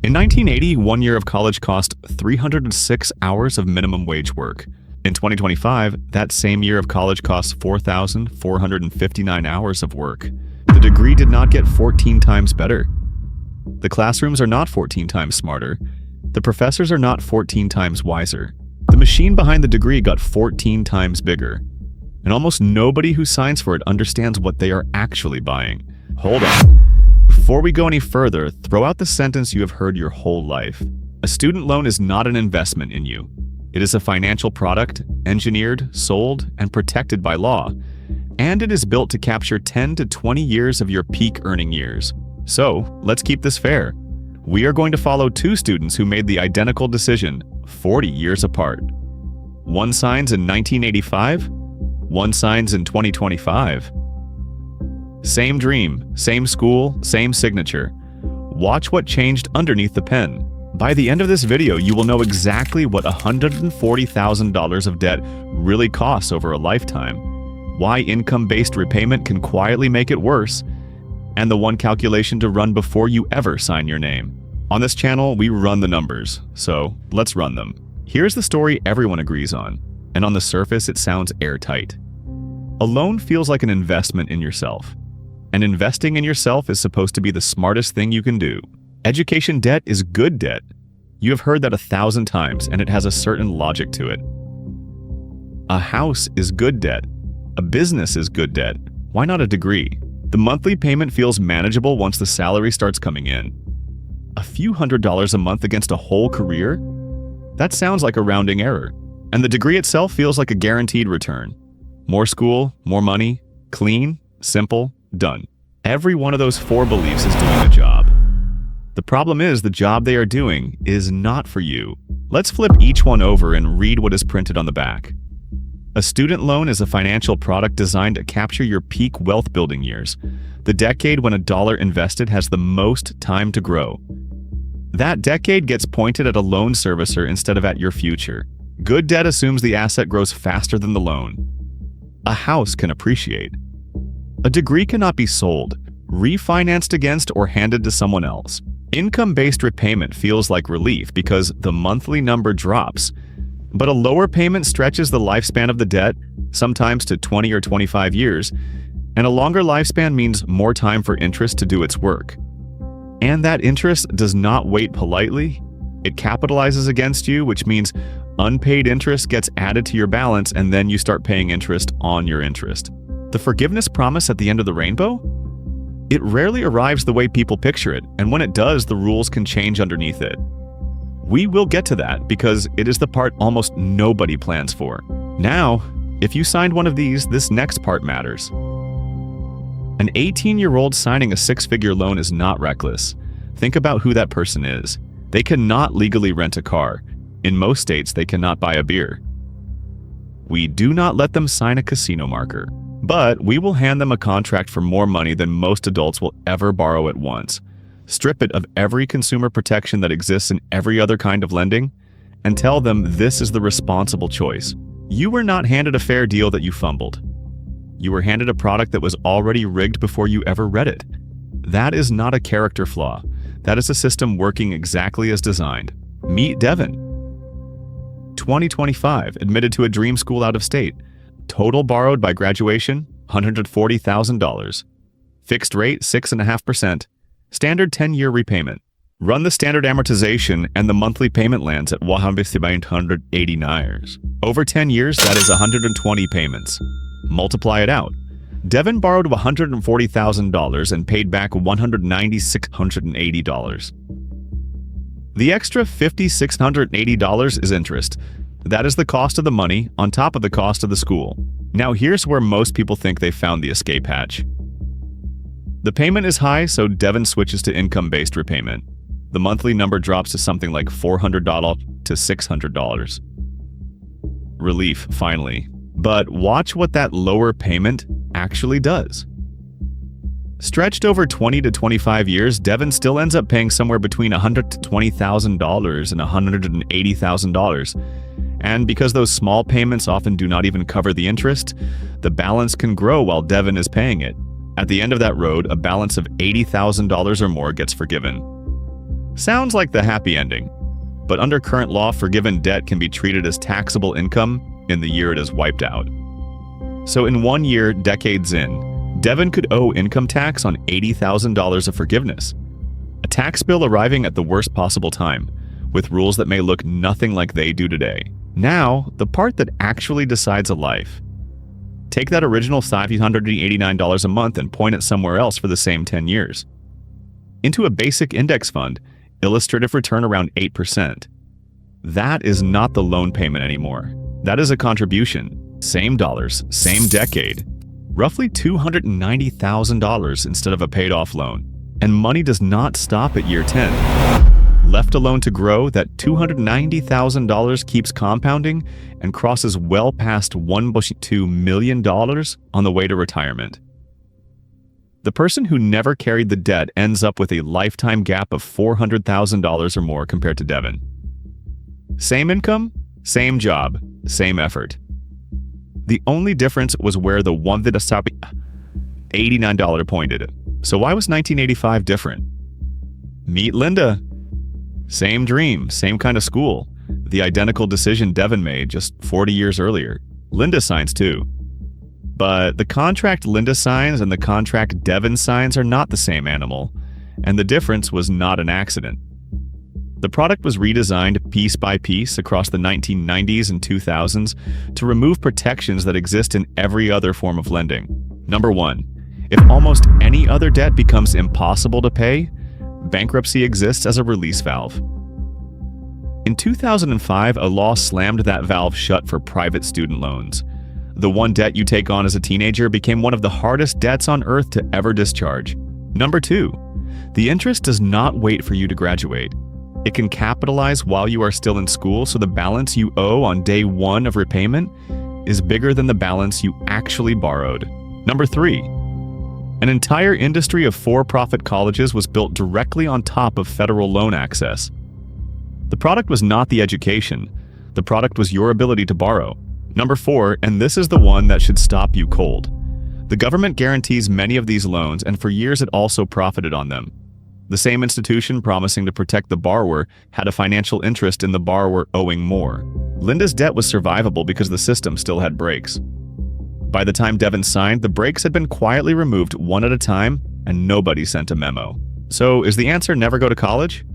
In 1980, 1 year of college cost 306 hours of minimum wage work. In 2025, that same year of college costs 4,459 hours of work. The degree did not get 14 times better. The classrooms are not 14 times smarter. The professors are not 14 times wiser. The machine behind the degree got 14 times bigger. And almost nobody who signs for it understands what they are actually buying. Hold on. Before we go any further, throw out the sentence you have heard your whole life. A student loan is not an investment in you. It is a financial product, engineered, sold, and protected by law. And it is built to capture 10 to 20 years of your peak earning years. So, let's keep this fair. We are going to follow two students who made the identical decision 40 years apart. One signs in 1985, one signs in 2025. Same dream, same school, same signature. Watch what changed underneath the pen. By the end of this video, you will know exactly what $140,000 of debt really costs over a lifetime, why income-based repayment can quietly make it worse, and the one calculation to run before you ever sign your name. On this channel, we run the numbers, so let's run them. Here's the story everyone agrees on, and on the surface it sounds airtight. A loan feels like an investment in yourself, and investing in yourself is supposed to be the smartest thing you can do. Education debt is good debt. You have heard that 1,000 times, and it has a certain logic to it. A house is good debt. A business is good debt. Why not a degree? The monthly payment feels manageable once the salary starts coming in. A few $100s a month against a whole career? That sounds like a rounding error. And the degree itself feels like a guaranteed return. More school, more money, clean, simple, done. Every one of those four beliefs is doing the job. The problem is the job they are doing is not for you. Let's flip each one over and read what is printed on the back. A student loan is a financial product designed to capture your peak wealth building years, the decade when a dollar invested has the most time to grow. That decade gets pointed at a loan servicer instead of at your future. Good debt assumes the asset grows faster than the loan. A house can appreciate. A degree cannot be sold, refinanced against, or handed to someone else. Income-based repayment feels like relief because the monthly number drops, but a lower payment stretches the lifespan of the debt, sometimes to 20 or 25 years, and a longer lifespan means more time for interest to do its work. And that interest does not wait politely. It capitalizes against you, which means unpaid interest gets added to your balance, and then you start paying interest on your interest. The forgiveness promise at the end of the rainbow? It rarely arrives the way people picture it, and when it does, the rules can change underneath it. We will get to that because it is the part almost nobody plans for. Now, if you signed one of these, this next part matters. An 18-year-old signing a six-figure loan is not reckless. Think about who that person is. They cannot legally rent a car. In most states, they cannot buy a beer. We do not let them sign a casino marker, but we will hand them a contract for more money than most adults will ever borrow at once. Strip it of every consumer protection that exists in every other kind of lending, and tell them this is the responsible choice. You were not handed a fair deal that you fumbled. You were handed a product that was already rigged before you ever read it. That is not a character flaw. That is a system working exactly as designed. Meet Devin. 2025, admitted to a dream school out of state. Total borrowed by graduation, $140,000. Fixed rate, 6.5%. Standard 10-year repayment. Run the standard amortization and the monthly payment lands at $180. Over 10 years, that is 120 payments. Multiply it out. Devin borrowed $140,000 and paid back $196,680. The extra $5,680 is interest. That is the cost of the money on top of the cost of the school. Now here's where most people think they found the escape hatch. The payment is high, so Devin switches to income-based repayment. The monthly number drops to something like $400 to $600. Relief, finally. But watch what that lower payment actually does. Stretched over 20 to 25 years, Devin still ends up paying somewhere between $100,000 to $20,000 and $180,000. And because those small payments often do not even cover the interest, the balance can grow while Devin is paying it. At the end of that road, a balance of $80,000 or more gets forgiven. Sounds like the happy ending. But under current law, forgiven debt can be treated as taxable income in the year it is wiped out. So in 1 year, decades in, Devin could owe income tax on $80,000 of forgiveness. A tax bill arriving at the worst possible time, with rules that may look nothing like they do today. Now, the part that actually decides a life. Take that original $589 a month and point it somewhere else for the same 10 years. Into a basic index fund, illustrative return around 8%. That is not the loan payment anymore. That is a contribution. Same dollars, same decade. Roughly $290,000 instead of a paid-off loan. And money does not stop at year 10. Left alone to grow, that $290,000 keeps compounding and crosses well past $1.2 million on the way to retirement. The person who never carried the debt ends up with a lifetime gap of $400,000 or more compared to Devin. Same income, same job, same effort. The only difference was where the one that $89 pointed. So why was 1985 different? Meet Linda. Same dream, same kind of school. The identical decision Devin made just 40 years earlier. Linda signs too. But the contract Linda signs and the contract Devin signs are not the same animal, and the difference was not an accident. The product was redesigned piece by piece across the 1990s and 2000s to remove protections that exist in every other form of lending. Number 1, if almost any other debt becomes impossible to pay, bankruptcy exists as a release valve. In 2005, a law slammed that valve shut for private student loans. The one debt you take on as a teenager became one of the hardest debts on earth to ever discharge. Number 2, the interest does not wait for you to graduate. It can capitalize while you are still in school, so the balance you owe on day 1 of repayment is bigger than the balance you actually borrowed. Number 3, an entire industry of for-profit colleges was built directly on top of federal loan access. The product was not the education. The product was your ability to borrow. Number 4, and this is the one that should stop you cold. The government guarantees many of these loans, and for years it also profited on them. The same institution promising to protect the borrower had a financial interest in the borrower owing more. Linda's debt was survivable because the system still had brakes. By the time Devin signed, the brakes had been quietly removed one at a time, and nobody sent a memo. So is the answer never go to college?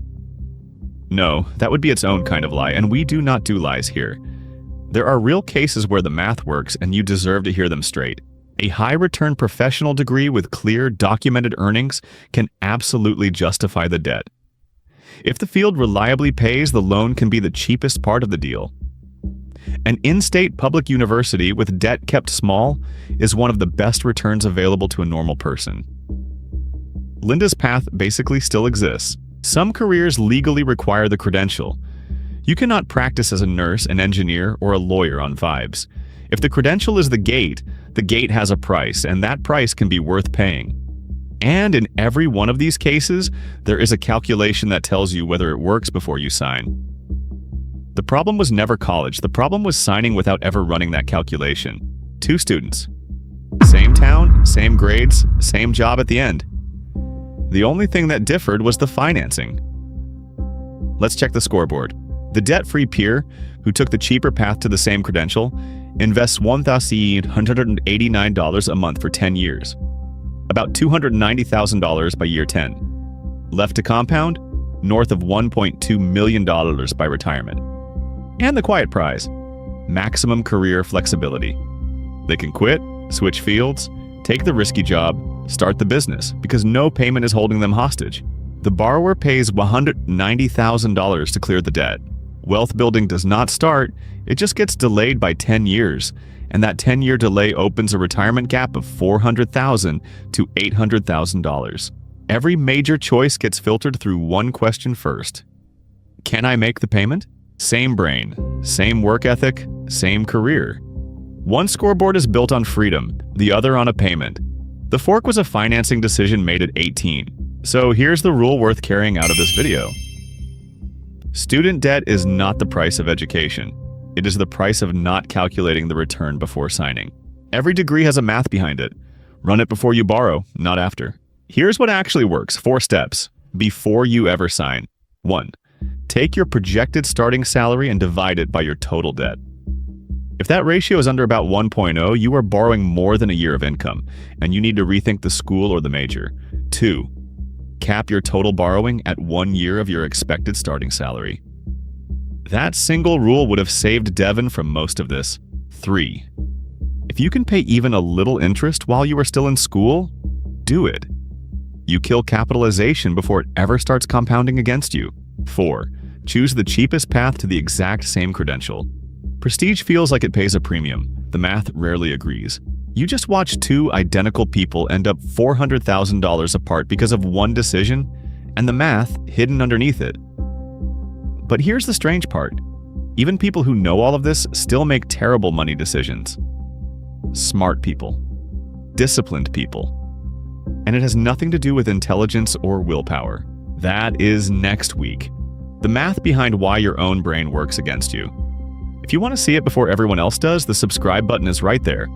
No, that would be its own kind of lie, and we do not do lies here. There are real cases where the math works and you deserve to hear them straight. A high-return professional degree with clear, documented earnings can absolutely justify the debt. If the field reliably pays, the loan can be the cheapest part of the deal. An in-state public university with debt kept small is one of the best returns available to a normal person. Linda's path basically still exists. Some careers legally require the credential. You cannot practice as a nurse, an engineer, or a lawyer on vibes. If the credential is the gate has a price, and that price can be worth paying. And in every one of these cases, there is a calculation that tells you whether it works before you sign. The problem was never college. The problem was signing without ever running that calculation. 2 students. Same town, same grades, same job at the end. The only thing that differed was the financing. Let's check the scoreboard. The debt-free peer, who took the cheaper path to the same credential, invests $1,189 a month for 10 years, about $290,000 by year 10. Left to compound, north of $1.2 million by retirement. And the quiet prize, maximum career flexibility. They can quit, switch fields, take the risky job, start the business, because no payment is holding them hostage. The borrower pays $190,000 to clear the debt. Wealth building does not start, it just gets delayed by 10 years, and that 10-year delay opens a retirement gap of $400,000 to $800,000. Every major choice gets filtered through one question first. Can I make the payment? Same brain, same work ethic, same career. One scoreboard is built on freedom, the other on a payment. The fork was a financing decision made at 18. So here's the rule worth carrying out of this video. Student debt is not the price of education. It is the price of not calculating the return before signing. Every degree has a math behind it. Run it before you borrow, not after. Here's what actually works. 4 steps before you ever sign. 1. Take your projected starting salary and divide it by your total debt. If that ratio is under about 1.0, you are borrowing more than a year of income, and you need to rethink the school or the major. 2. Cap your total borrowing at 1 year of your expected starting salary. That single rule would have saved Devin from most of this. 3. If you can pay even a little interest while you are still in school, do it. You kill capitalization before it ever starts compounding against you. 4. Choose the cheapest path to the exact same credential. Prestige feels like it pays a premium. The math rarely agrees. You just watch two identical people end up $400,000 apart because of one decision, and the math hidden underneath it. But here's the strange part. Even people who know all of this still make terrible money decisions. Smart people. Disciplined people. And it has nothing to do with intelligence or willpower. That is next week. The math behind why your own brain works against you. If you want to see it before everyone else does, the subscribe button is right there.